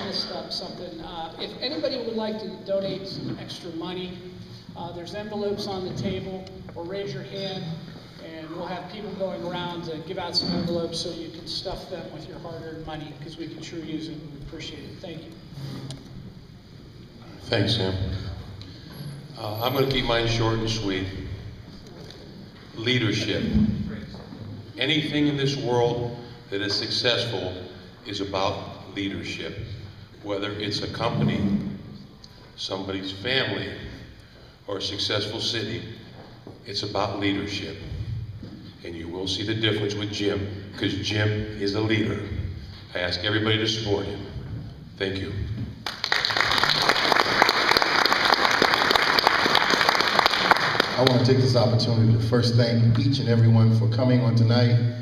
promised something. If anybody would like to donate some extra money, there's envelopes on the table, or raise your hand, and we'll have people going around to give out some envelopes so you can stuff them with your hard-earned money, because we can sure use it and we appreciate it. Thank you. Thanks, Sam. I'm going to keep mine short and sweet. Leadership. Anything in this world that is successful is about leadership. Whether it's a company, somebody's family, or a successful city, it's about leadership. And you will see the difference with Jim, because Jim is a leader. I ask everybody to support him. Thank you. I want to take this opportunity to first thank each and everyone for coming on tonight.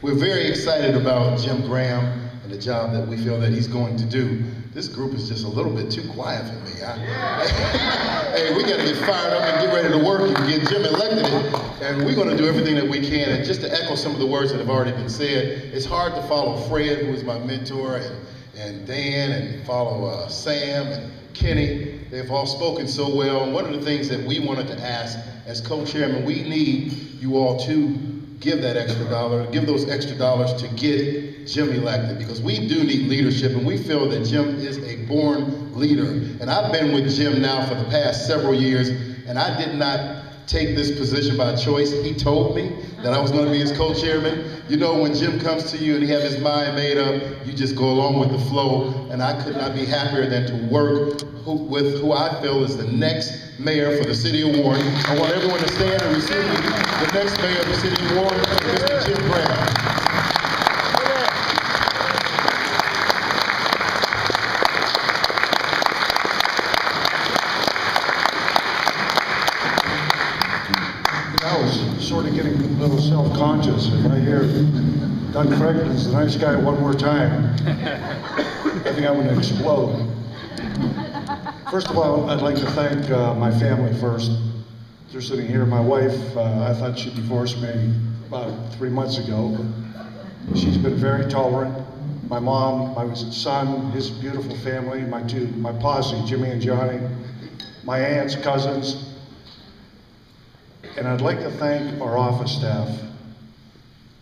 We're very excited about Jim Graham and the job that we feel that he's going to do. This group is just a little bit too quiet for me. Hey, we got to get fired up and get ready to work and get Jim elected. And we're going to do everything that we can. And just to echo some of the words that have already been said, it's hard to follow Fred, who is my mentor, and Dan, and follow Sam and Kenny. They've all spoken so well. And one of the things that we wanted to ask as co-chairman, we need you all to give that extra dollar, give those extra dollars to get Jim elected, because we do need leadership, and we feel that Jim is a born leader. And I've been with Jim now for the past several years, and I did not take this position by choice. He told me that I was going to be his co-chairman. You know, when Jim comes to you and he has his mind made up, you just go along with the flow, and I could not be happier than to work with who I feel is the next mayor for the city of Warren. I want everyone to stand and receive the next mayor of the city of Warren, Mr. Jim Graham. I was sort of getting a little self-conscious. If I hear Doug Franklin's the nice guy one more time, I think I'm going to explode. First of all, I'd like to thank my family first. They're sitting here. My wife, I thought she divorced me about 3 months ago, but she's been very tolerant. My mom, my son, his beautiful family, my posse, Jimmy and Johnny, my aunts, cousins. And I'd like to thank our office staff,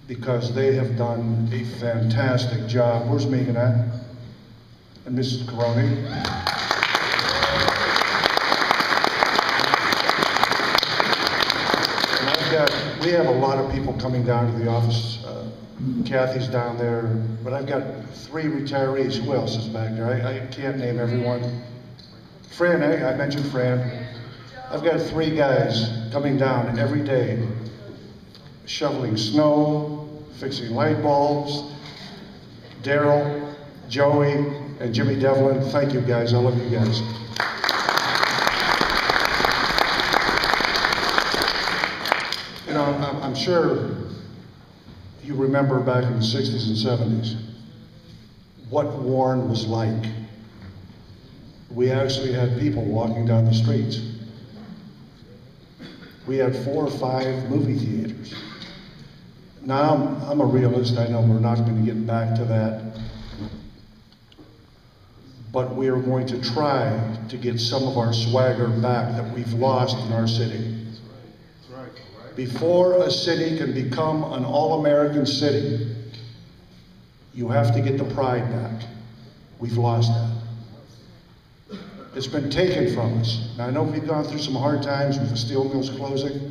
because they have done a fantastic job. Where's Megan at? And Mrs. Caroni. And we have a lot of people coming down to the office. Kathy's down there, but I've got 3 retirees. Who else is back there? I can't name everyone. Fran, I mentioned Fran. I've got 3 guys coming down every day, shoveling snow, fixing light bulbs. Daryl, Joey, and Jimmy Devlin. Thank you guys, I love you guys. You know, I'm sure you remember back in the 60s and 70s what Warren was like. We actually had people walking down the streets. We had 4 or 5 movie theaters. Now, I'm a realist. I know we're not going to get back to that. But we are going to try to get some of our swagger back that we've lost in our city. Before a city can become an all-American city, you have to get the pride back. We've lost that. It's been taken from us. Now, I know we've gone through some hard times with the steel mills closing,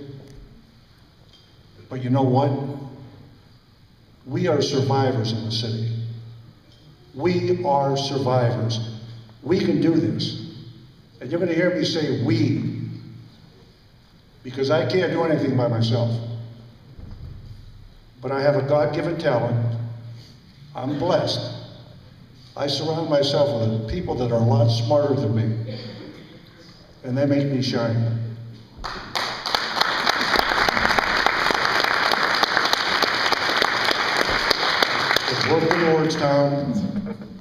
but you know what? We are survivors in the city. We are survivors. We can do this. And you're going to hear me say we, because I can't do anything by myself. But I have a God-given talent. I'm blessed. I surround myself with people that are a lot smarter than me, and they make me shine. It's worked in Lordstown,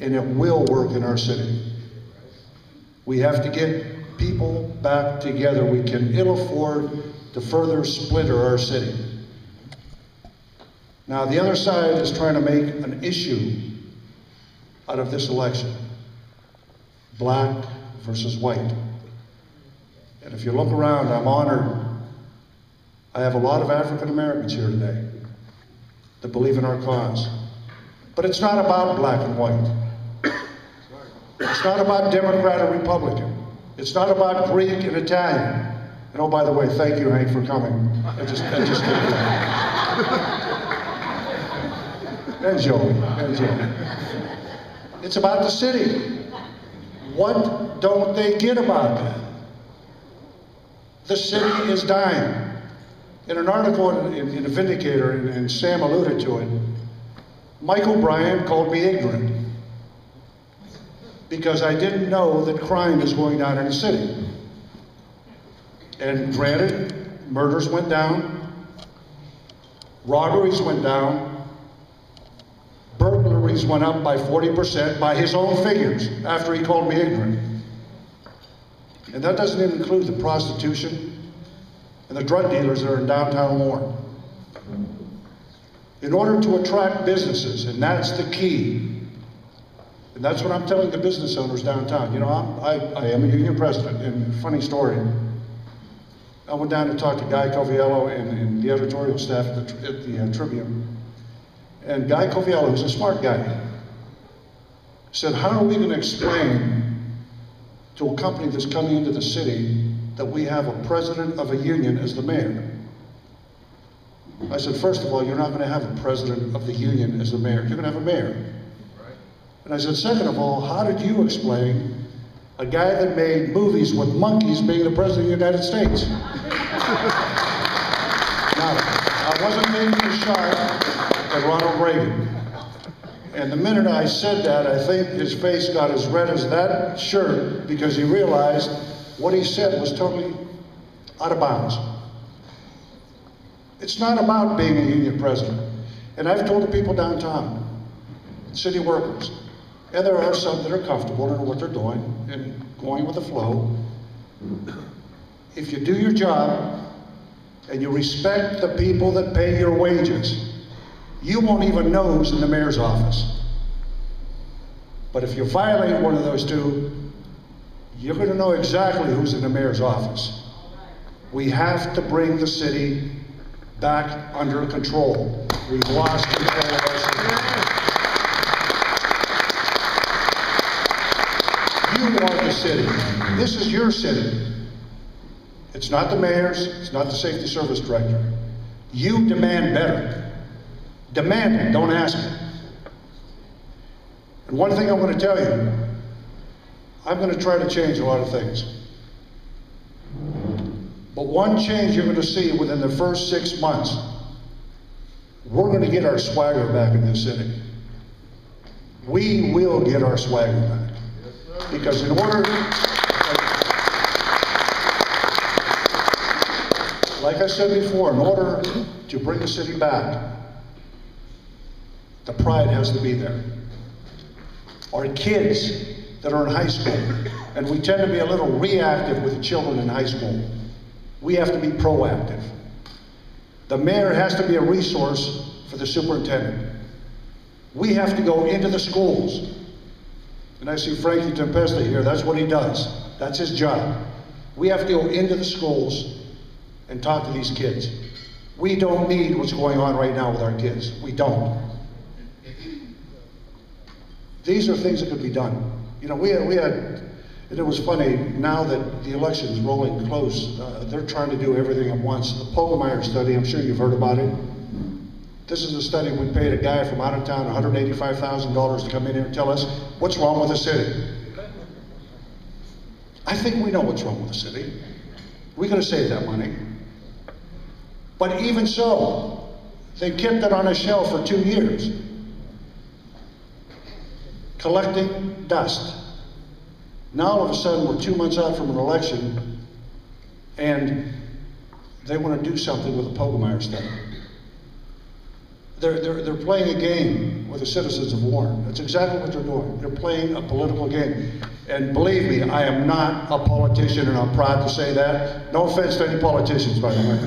and it will work in our city. We have to get people back together. We can ill afford to further splinter our city. Now, the other side is trying to make an issue out of this election. Black versus white. And if you look around, I'm honored. I have a lot of African Americans here today that believe in our cause. But it's not about black and white. It's not about Democrat or Republican. It's not about Greek and Italian. And oh, by the way, thank you, Hank, for coming. I just did that. And Joey. It's about the city. What don't they get about that? The city is dying. In an article in The Vindicator, and Sam alluded to it, Mike O'Brien called me ignorant because I didn't know that crime is going down in the city. And granted, murders went down, robberies went down, burglaries went up by 40% by his own figures after he called me ignorant. And that doesn't even include the prostitution and the drug dealers that are in downtown Warren. In order to attract businesses, and that's the key, and that's what I'm telling the business owners downtown. You know, I am a union president, and funny story, I went down to talk to Guy Coviello and the editorial staff at the Tribune, and Guy Coviello, who's a smart guy, said, how are we going to explain to a company that's coming into the city that we have a president of a union as the mayor? I said, first of all, you're not going to have a president of the union as the mayor. You're going to have a mayor. Right. And I said, second of all, how did you explain a guy that made movies with monkeys being the president of the United States? Now, I wasn't taking a shot at Ronald Reagan. And the minute I said that, I think his face got as red as that shirt because he realized what he said was totally out of bounds. It's not about being a union president. And I've told the people downtown, city workers, and there are some that are comfortable in what they're doing and going with the flow. If you do your job and you respect the people that pay your wages, you won't even know who's in the mayor's office. But if you violate one of those two, you're going to know exactly who's in the mayor's office. We have to bring the city back under control. We've lost control of our city. You are the city. This is your city. It's not the mayor's, it's not the safety service director. You demand better. Demand it, don't ask it. And one thing I'm going to tell you, I'm going to try to change a lot of things. But one change you're going to see within the first 6 months, we're going to get our swagger back in this city. We will get our swagger back. Because in order, like I said before, in order to bring the city back, the pride has to be there. Our kids that are in high school, and we tend to be a little reactive with the children in high school. We have to be proactive. The mayor has to be a resource for the superintendent. We have to go into the schools. And I see Frankie Tempesta here, that's what he does. That's his job. We have to go into the schools and talk to these kids. We don't need what's going on right now with our kids. We don't. These are things that could be done. You know, we had, and it was funny, now that the election is rolling close, they're trying to do everything at once. The Pogemeyer study, I'm sure you've heard about it. This is a study we paid a guy from out of town $185,000 to come in here and tell us what's wrong with the city. I think we know what's wrong with the city. We could have saved that money. But even so, they kept it on a shelf for 2 years, collecting dust. Now all of a sudden we're 2 months out from an election and they want to do something with the Pogemeyer study. They're playing a game with the citizens of Warren. That's exactly what they're doing. They're playing a political game. And believe me, I am not a politician, and I'm proud to say that. No offense to any politicians, by the way.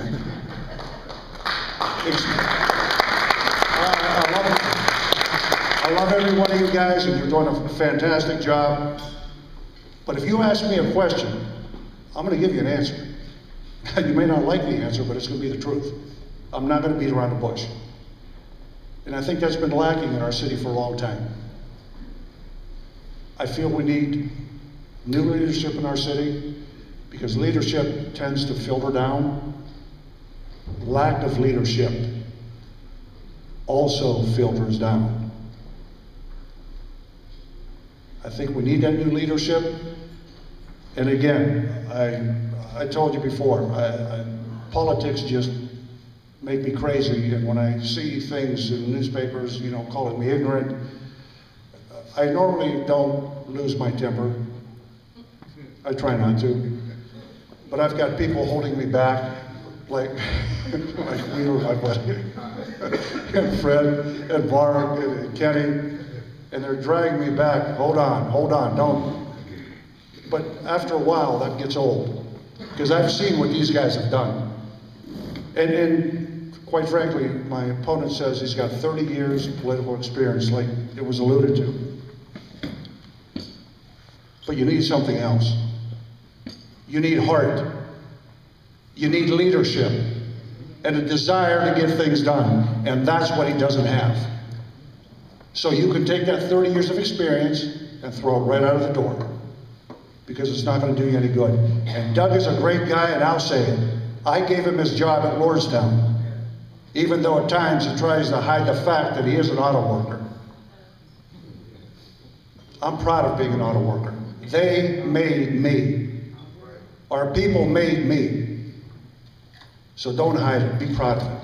I I love every one of you guys, and you're doing a fantastic job. But if you ask me a question, I'm going to give you an answer. You may not like the answer, but it's going to be the truth. I'm not going to beat around the bush. And I think that's been lacking in our city for a long time. I feel we need new leadership in our city because leadership tends to filter down. Lack of leadership also filters down. I think we need that new leadership. And again, I told you before, politics just make me crazy. And when I see things in the newspapers, you know, calling me ignorant, I normally don't lose my temper. I try not to. But I've got people holding me back, like Wheeler, my buddy, and Fred, and Barb, and Kenny, and they're dragging me back. Hold on, don't. But after a while, that gets old, because I've seen what these guys have done. And quite frankly, my opponent says he's got 30 years of political experience, like it was alluded to. But you need something else. You need heart. You need leadership and a desire to get things done. And that's what he doesn't have. So you can take that 30 years of experience and throw it right out of the door, because it's not going to do you any good. And Doug is a great guy, and I'll say it. I gave him his job at Lordstown, even though at times he tries to hide the fact that he is an auto worker. I'm proud of being an auto worker. They made me. Our people made me. So don't hide it. Be proud of it.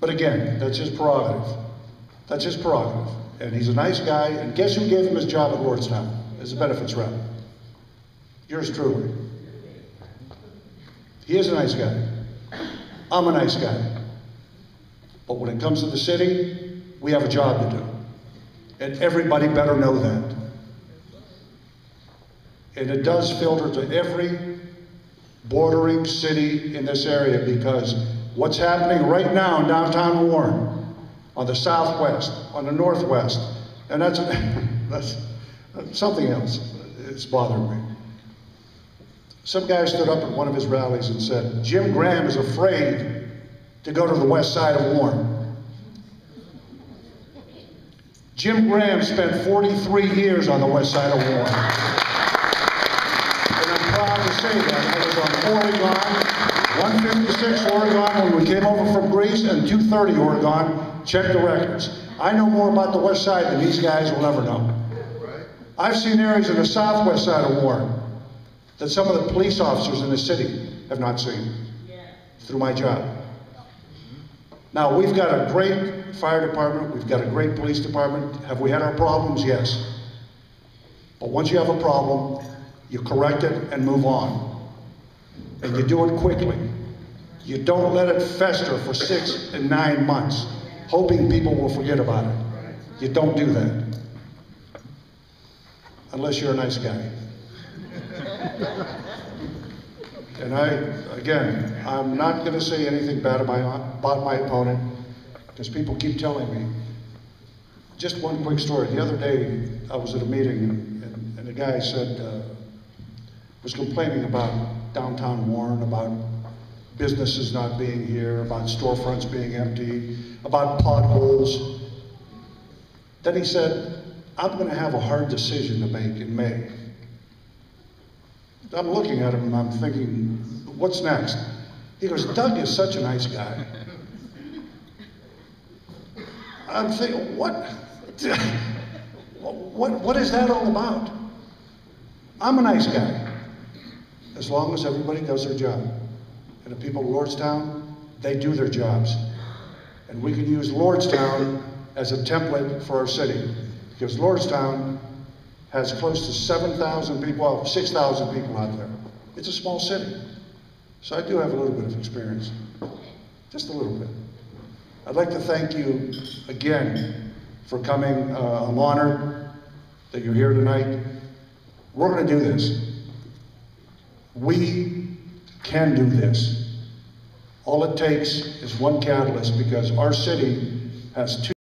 But again, that's his prerogative. That's his prerogative. And he's a nice guy. And guess who gave him his job at Lordstown as a benefits rep? Yours truly. He is a nice guy. I'm a nice guy. But when it comes to the city, we have a job to do. And everybody better know that. And it does filter to every bordering city in this area, because what's happening right now in downtown Warren, on the southwest, on the northwest, and that's something else. It's bothering me. Some guy stood up at one of his rallies and said, Jim Graham is afraid to go to the west side of Warren. Jim Graham spent 43 years on the west side of Warren. And I'm proud to say that. I was on Oregon, 156 Oregon when we came over from Greece, and 230 Oregon. Check the records. I know more about the west side than these guys will ever know. I've seen areas in the southwest side of Warren that some of the police officers in the city have not seen through my job. Now, we've got a great fire department, we've got a great police department. Have we had our problems? Yes. But once you have a problem, you correct it and move on. And you do it quickly. You don't let it fester for 6 and 9 months, hoping people will forget about it. You don't do that. Unless you're a nice guy. And again, I'm not going to say anything bad about my opponent, because people keep telling me. Just one quick story. The other day, I was at a meeting, and a guy said, was complaining about downtown Warren, about businesses not being here, about storefronts being empty, about potholes. Then he said, I'm going to have a hard decision to make in May. I'm looking at him and I'm thinking, what's next? He goes, Doug is such a nice guy. I'm thinking, what is that all about? I'm a nice guy, as long as everybody does their job. And the people of Lordstown, they do their jobs. And we can use Lordstown as a template for our city, because Lordstown has close to 7,000 people, well, 6,000 people out there. It's a small city. So I do have a little bit of experience, just a little bit. I'd like to thank you again for coming. I'm honored that you're here tonight. We're going to do this. We can do this. All it takes is one catalyst, because our city has two